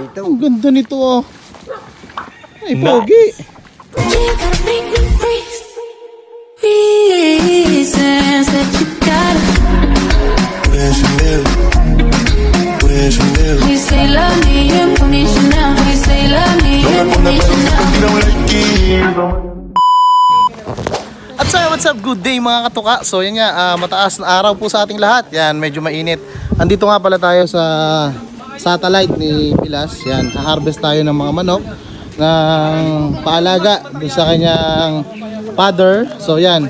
Ang ganda nito oh. Ay, pogi. At so, what's up? Good day mga katuka. So yan nga, mataas na araw po sa ating lahat. Yan, medyo mainit. Andito nga pala tayo sa satellite ni Pilas. Yan, ha-harvest tayo ng mga manok ng paalaga doon sa kanyang father. So yan,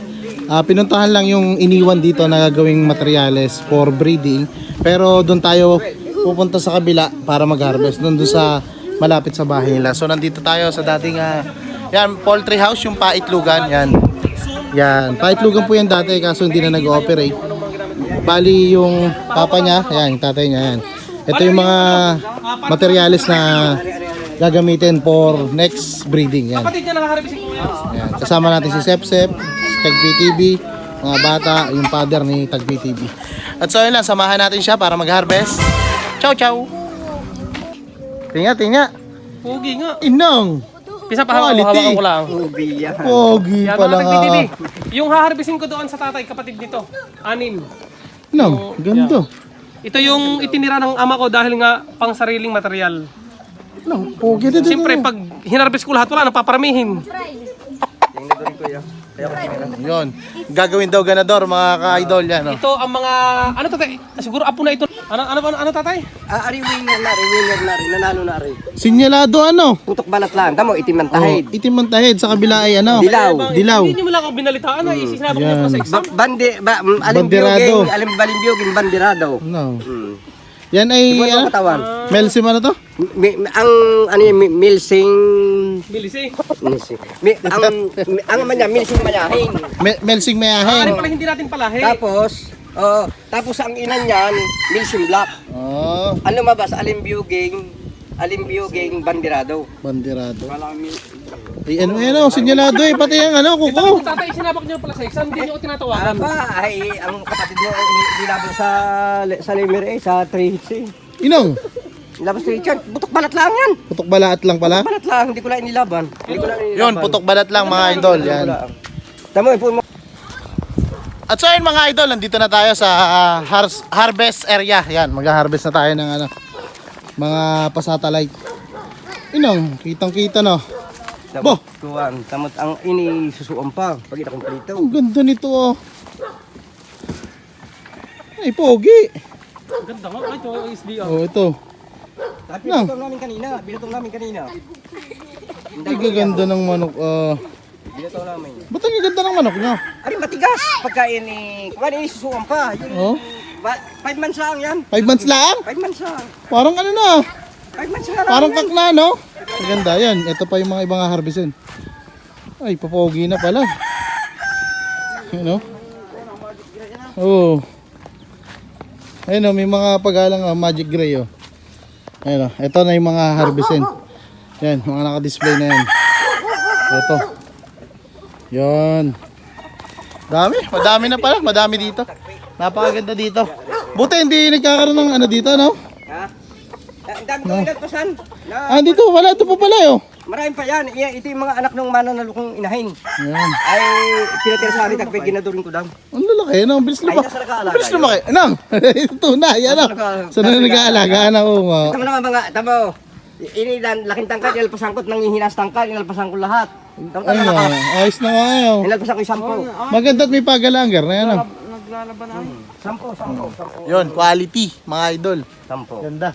pinuntahan lang yung iniwan dito na gagawing materyales for breeding. Pero doon tayo pupunta sa kabila para mag-harvest doon sa malapit sa bahay nila. So nandito tayo sa dating yan, poultry house, yung paitlugan. Yan. Yan, paitlugan po yan dati kaso hindi na nag-ooperate. Bali yung papa niya, yan, yung tatay niya, yan. Ito yung mga materyales na gagamitin for next breeding. Yan. Yan. Kasama natin si Sepsep, Tag PTV, mga bata, yung father ni Tag PTV. At so yun lang, samahan natin siya para mag-harvest. Ciao, ciao! Tinga, tinga! Pogi nga. Inong! Pisa pa hawakan ko lang. Pogi pala nga. Yung haharbisin ko doon sa tatay, kapatid nito. 6. Inong, ganda. Ito yung itinira ng ama ko dahil nga pang sariling material. Inong, pogi dito. Siyempre, pag hinarbis ko lahat, wala nang paparamihin. Yun. Gagawin daw ganador mga ka-idol yan. Oh. Ito ang mga, ano tatay? Siguro apo na ito. Ano tatay? Ari winner na rin, nanalo na rin. Sinyalado ano? Putok balat lang, tamo itim ng tahid. Itim ang tahid sa kabila ay ano? Dilaw. Dilaw. Hindi nyo mo lang ako binalitaan na sinabi ko pa sa exam. Bandirado. Alimbalimbyoging bandirado. No. Yan ay Ibuan mo ano? katawan. Melsim ano to? Ang ano yung milsing Bilisi. ang manya milsing mayahin. Melsing Ano mayahin. pala hindi natin palahi. Tapos ang inan niyan milsing black. Oh, Ano mabas alimbyoging bandirado. bandirado. Ay ano yan oh, sinyalado eh pati yung ano Ito kuko. tatay, sinabak nyo pala sa exam, hindi nyo ako tinatawagan. Ay ang kapatid mo nilabas sa Lemer sa 3 hits eh. Inong, Nilabas ni Richard, butok balat lang yan. putok balaat lang pala. Balat lang, hindi ko lang inilaban. Yun, putok balat lang mga idol. Yan. Tamo, ipon mo. At so yun mga idol, nandito na tayo sa harvest area. Yan, mag-harvest na tayo ng ano, mga pasatellite. Inong, kitang-kita no. Bo! Tuwan, tamot ang ini susuon pa. Pag ito kompleto. Ang ganda nito oh. Ay, pogi. Ganda nga, ito yung SDR. Oh, ito. Binutong namin kanina. Ay, gaganda ng manok. Binutong namin. Ba't ang gaganda ng manok nyo? Ari matigas. Pagka ini, kung ini susuon pa. Oh, 5 months lang yan. 5 months lang? 5 months lang. Parang ano na. 5 months lang. Parang kakna, no? Maganda yan. Ito pa yung mga ibang harvestin. Ay, papogi na pala. Yun, oh. Oh. Ayun, oh, may mga paghalang magic gray, oh. Ayun, oh. Ito na yung mga harvestin. Yan, mga naka-display na yan. Ito. Yan. Dami, madami na pala. Madami dito. Napakaganda dito. Buti hindi nagkakaroon ng ano dito, no? Ha? Ang dami ko inagpasan. Dito, wala. Ito pa pala, oh. Marami pa yan. Ito yung mga anak ng mananalukong inahin. Yan. Ay, pinatira sa amin, tagpay ginadurin ko daw. Ang lalaki, ano? Ang bilis Ay, lumaki. nasa nag-aalaga. Bilis lumaki. Anong? Ito na, yan o. Saan na nag-aalaga? Ano ko nga? Tama naman mga, tama o. Ini dan laking tangkad, inalpasan ko nang hihinas tangkad, inalpasan ko lahat. Tama Ay tama nga, na. ayos na nga yun. Inalpasan ko yung 10. Maganda at may pagalanger na yan o. Naglalaban na. 10. Yun, quality, mga idol. 10. Ganda.